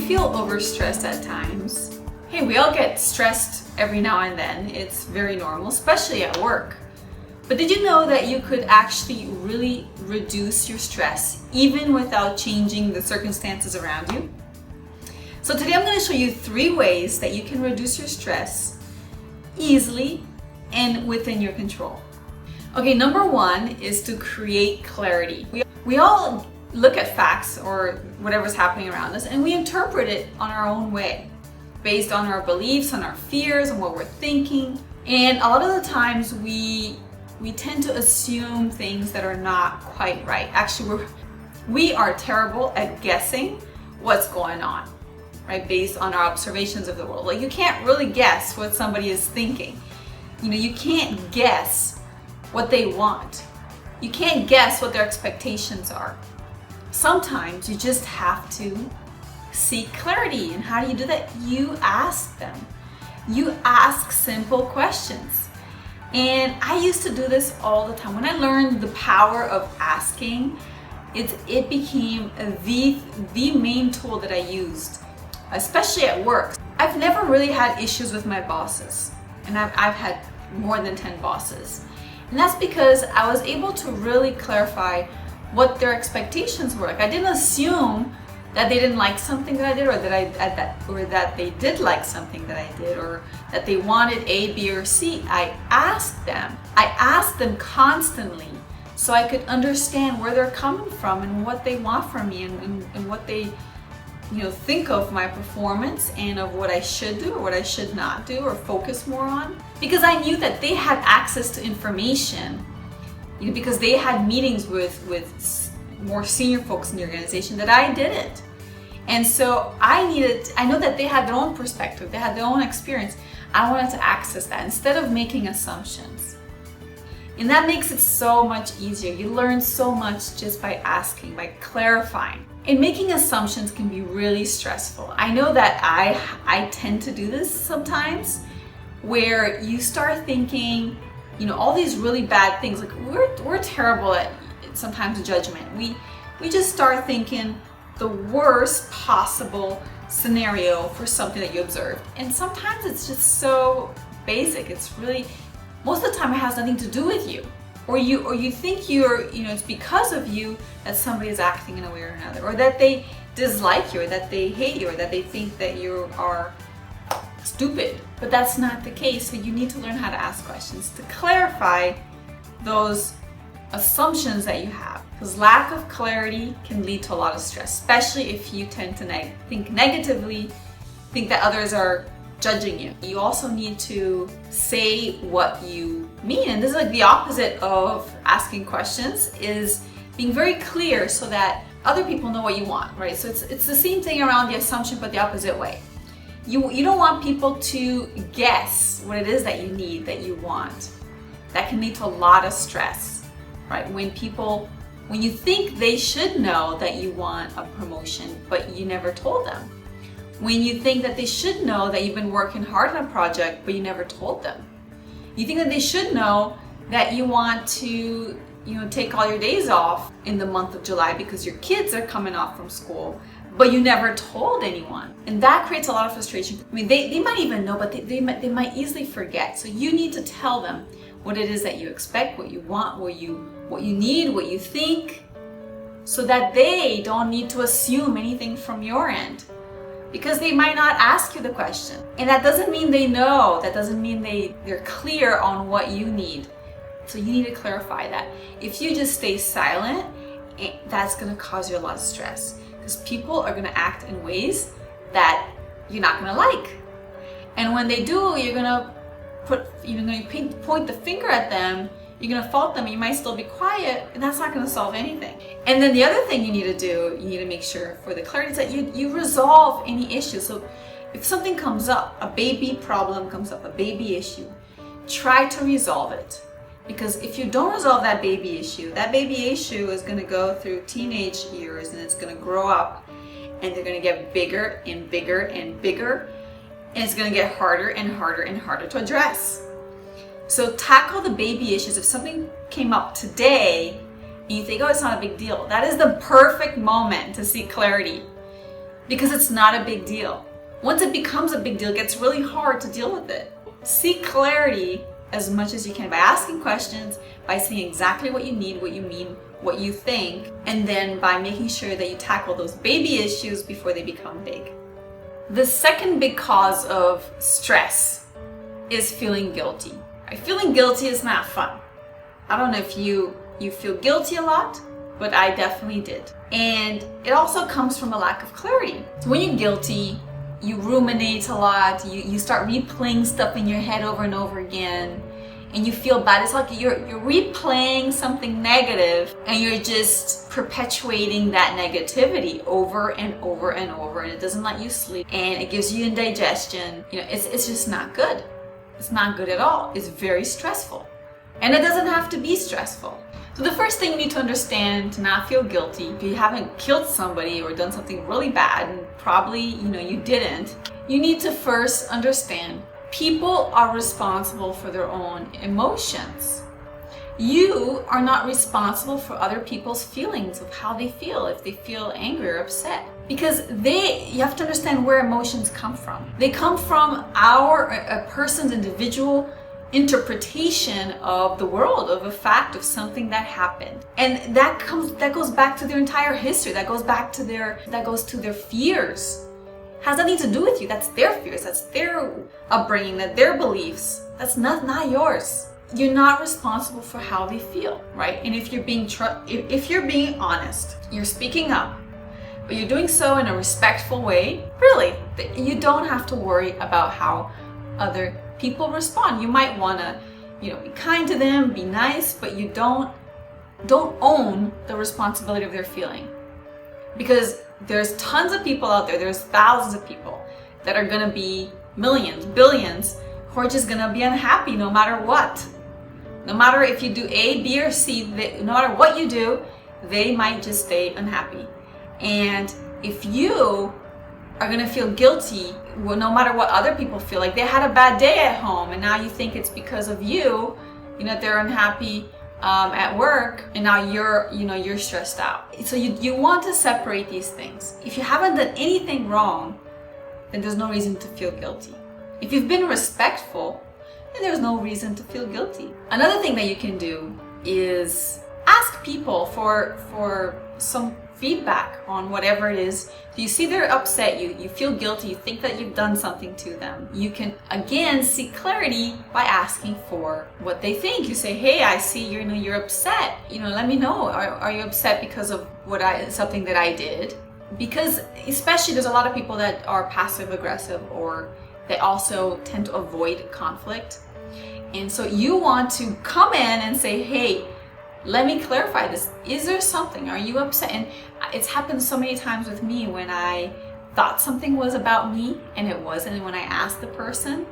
feel overstressed at times? Hey, we all get stressed every now and then. It's very normal, especially at work. But did you know that you could actually really reduce your stress even without changing the circumstances around you? So today I'm going to show you 3 ways that you can reduce your stress easily and within your control. Okay, number 1 is to create clarity. We all look at facts or whatever's happening around us and we interpret it on our own way, based on our beliefs, on our fears, on what we're thinking. And a lot of the times we tend to assume things that are not quite right. Actually, we are terrible at guessing what's going on, right? Based on our observations of the world. Like, you can't really guess what somebody is thinking. You can't guess what they want. You can't guess what their expectations are. Sometimes you just have to seek clarity. And how do you do that? You ask them. You ask simple questions. And I used to do this all the time. When I learned the power of asking, it became the main tool that I used, especially at work. I've never really had issues with my bosses, and I've had more than 10 bosses. And that's because I was able to really clarify what their expectations were. Like, I didn't assume that they didn't like something that I did, or that they did like something that I did, or that they wanted A, B, or C. I asked them. I asked them constantly so I could understand where they're coming from and what they want from me, and what they think of my performance and of what I should do or what I should not do or focus more on. Because I knew that they had access to information, because they had meetings with more senior folks in the organization that I didn't. And so I know that they had their own perspective, they had their own experience. I wanted to access that instead of making assumptions. And that makes it so much easier. You learn so much just by asking, by clarifying. And making assumptions can be really stressful. I know that I tend to do this sometimes, where you start thinking, all these really bad things. Like, we're terrible at sometimes judgment. We just start thinking the worst possible scenario for something that you observed. And sometimes it's just so basic. It's really, most of the time it has nothing to do with you. Or you think it's because of you that somebody is acting in a way or another, or that they dislike you, or that they hate you, or that they think that you are stupid. But that's not the case. So you need to learn how to ask questions to clarify those assumptions that you have. Because lack of clarity can lead to a lot of stress, especially if you tend to think negatively, think that others are judging you. You also need to say what you mean. And this is like the opposite of asking questions, is being very clear so that other people know what you want, right? So it's the same thing around the assumption, but the opposite way. You don't want people to guess what it is that you need, that you want. That can lead to a lot of stress, right? When you think they should know that you want a promotion, but you never told them. When you think that they should know that you've been working hard on a project, but you never told them. You think that they should know that you want to, take all your days off in the month of July because your kids are coming off from school, but you never told anyone. And that creates a lot of frustration. I mean, they might even know, but they might easily forget. So you need to tell them what it is that you expect, what you want, what you need, what you think, so that they don't need to assume anything from your end. Because they might not ask you the question. And that doesn't mean they know. That doesn't mean they're clear on what you need. So you need to clarify that. If you just stay silent, that's going to cause you a lot of stress. Because people are going to act in ways that you're not going to like. And when they do, you're going to point the finger at them. You're going to fault them. You might still be quiet, and that's not going to solve anything. And then the other thing you need to do, you need to make sure for the clarity, is that you resolve any issue. So if something comes up, a baby problem comes up, a baby issue, try to resolve it. Because if you don't resolve that baby issue is going to go through teenage years, and it's going to grow up, and they're going to get bigger and bigger and bigger, and it's going to get harder and harder and harder to address. So tackle the baby issues. If something came up today and you think, oh, it's not a big deal, that is the perfect moment to seek clarity. because it's not a big deal. Once it becomes a big deal, it gets really hard to deal with it. Seek clarity as much as you can by asking questions, by saying exactly what you need, what you mean, what you think, and then by making sure that you tackle those baby issues before they become big. The second big cause of stress is feeling guilty. Right? Feeling guilty is not fun. I don't know if you feel guilty a lot, but I definitely did. And it also comes from a lack of clarity. So when you're guilty, you ruminate a lot, you start replaying stuff in your head over and over again, and you feel bad. It's like you're replaying something negative, and you're just perpetuating that negativity over and over and over, and it doesn't let you sleep, and it gives you indigestion. It's just not good. It's not good at all. It's very stressful. And it doesn't have to be stressful. So the first thing you need to understand to not feel guilty, if you haven't killed somebody or done something really bad, and probably you didn't, you need to first understand people are responsible for their own emotions. You are not responsible for other people's feelings of how they feel, if they feel angry or upset. Because you have to understand where emotions come from. They come from a person's individual interpretation of the world, of a fact, of something that happened, and that goes back to their entire history. That goes to their fears. Has nothing to do with you. That's their fears. That's their upbringing. That's their beliefs. That's not yours. You're not responsible for how they feel, right? And if you're being honest, you're speaking up, but you're doing so in a respectful way, really, you don't have to worry about how other people respond. You might want to, be kind to them, be nice, but you don't own the responsibility of their feeling. Because there's tons of people out there, there's thousands of people that are going to be millions, billions, who are just going to be unhappy no matter what. No matter if you do A, B, or C, no matter what you do, they might just stay unhappy. And if you are going to feel guilty, no matter what other people feel, like they had a bad day at home and now you think it's because of you, they're unhappy at work, and now you're stressed out. So you want to separate these things. If you haven't done anything wrong, then there's no reason to feel guilty. If you've been respectful, then there's no reason to feel guilty. Another thing that you can do is ask people for some feedback on whatever it is. You see they're upset, you feel guilty, you think that you've done something to them. You can again seek clarity by asking for what they think. You say, hey, I see you're upset. Let me know. Are you upset because of something that I did? Because especially there's a lot of people that are passive aggressive, or they also tend to avoid conflict. And so you want to come in and say, hey, let me clarify this. Is there something? Are you upset? And it's happened so many times with me when I thought something was about me and it wasn't. And when I asked the person,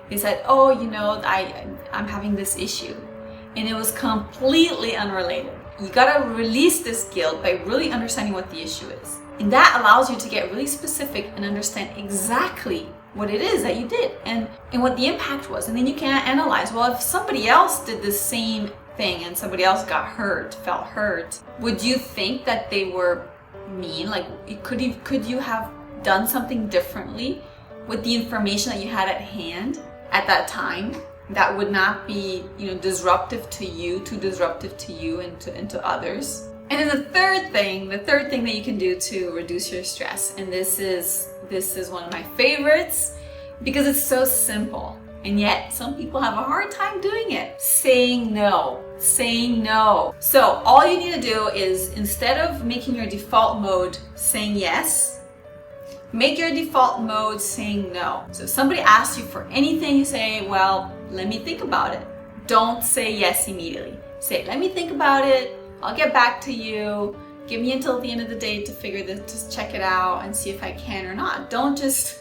they said, oh, I'm having this issue. And it was completely unrelated. You gotta release this guilt by really understanding what the issue is. And that allows you to get really specific and understand exactly what it is that you did and what the impact was. And then you can analyze, well, if somebody else did the same thing and somebody else felt hurt, would you think that they were mean? Like, could you have done something differently with the information that you had at hand at that time that would not be too disruptive to you and to others? And then the third thing that you can do to reduce your stress, and this is one of my favorites because it's so simple. And yet, some people have a hard time doing it. Saying no. So all you need to do is, instead of making your default mode saying yes, make your default mode saying no. So if somebody asks you for anything, you say, well, let me think about it. Don't say yes immediately. Say, let me think about it. I'll get back to you. Give me until the end of the day to figure this, just check it out and see if I can or not. Don't just,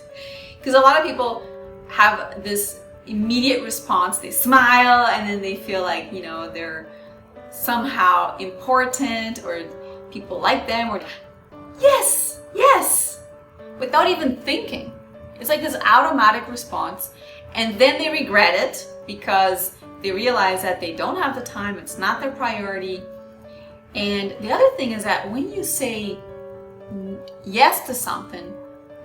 because a lot of people have this immediate response. They smile and then they feel like, they're somehow important or people like them, or yes, without even thinking. It's like this automatic response, and then they regret it because they realize that they don't have the time, it's not their priority. And the other thing is that when you say yes to something,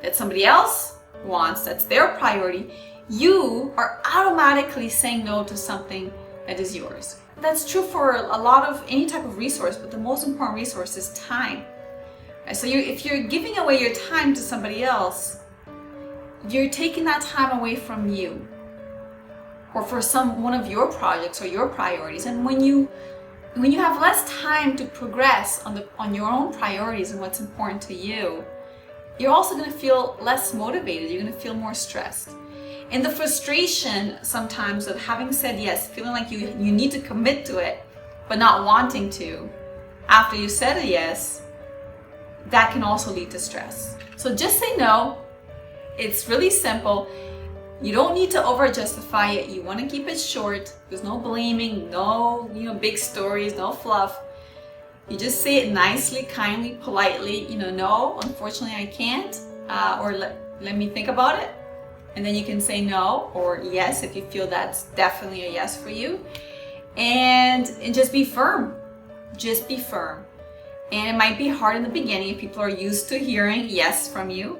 that somebody else wants, that's their priority, you are automatically saying no to something that is yours. That's true for a lot of any type of resource, but the most important resource is time. Right? So if you're giving away your time to somebody else, you're taking that time away from you, or for one of your projects or your priorities. And when you have less time to progress on your own priorities and what's important to you, you're also going to feel less motivated. You're going to feel more stressed. And the frustration sometimes of having said yes, feeling like you need to commit to it, but not wanting to after you said a yes, that can also lead to stress. So just say no. It's really simple. You don't need to over justify it. You want to keep it short. There's no blaming, no big stories, no fluff. You just say it nicely, kindly, politely. No, unfortunately I can't, or let me think about it. And then you can say no or yes if you feel that's definitely a yes for you. And just be firm. Just be firm. And it might be hard in the beginning if people are used to hearing yes from you,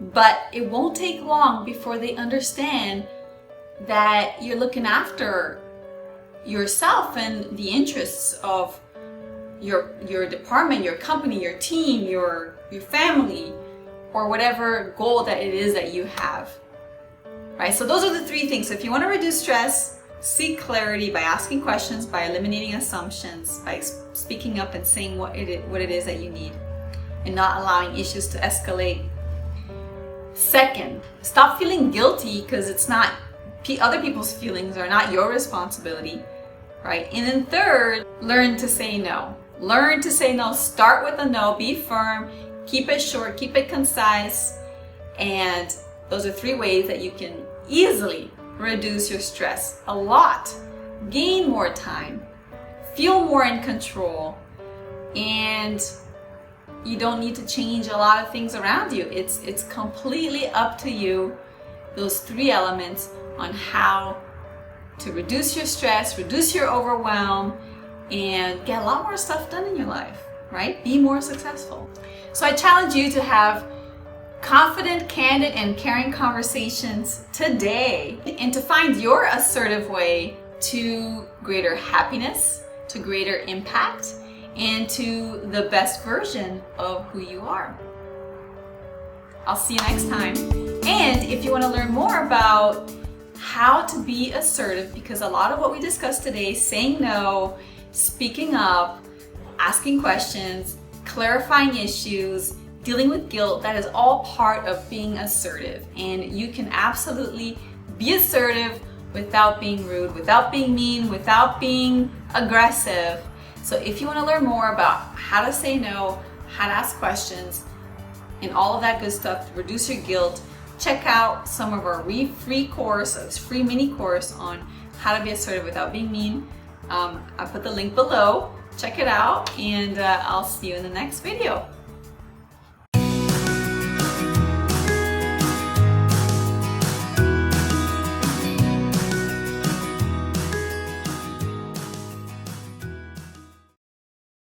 but it won't take long before they understand that you're looking after yourself and the interests of your department, your company, your team, your family, or whatever goal that it is that you have. Right? So those are the three things. So if you want to reduce stress, seek clarity by asking questions, by eliminating assumptions, by speaking up and saying what it is that you need, and not allowing issues to escalate. Second, stop feeling guilty because it's not other people's feelings are not your responsibility, right? And then third, learn to say no. Learn to say no. Start with a no. Be firm. Keep it short. Keep it concise. And those are three ways that you can easily reduce your stress a lot, gain more time, feel more in control, and you don't need to change a lot of things around you. It's completely up to you, those three elements, on how to reduce your stress, reduce your overwhelm, and get a lot more stuff done in your life, right? Be more successful. So I challenge you to have confident, candid, and caring conversations today, and to find your assertive way to greater happiness, to greater impact, and to the best version of who you are. I'll see you next time. And if you want to learn more about how to be assertive, because a lot of what we discussed today, saying no, speaking up, asking questions, clarifying issues, dealing with guilt, that is all part of being assertive. And you can absolutely be assertive without being rude, without being mean, without being aggressive. So if you want to learn more about how to say no, how to ask questions, and all of that good stuff to reduce your guilt, check out some of our free mini course on how to be assertive without being mean. I put the link below. Check it out, and I'll see you in the next video.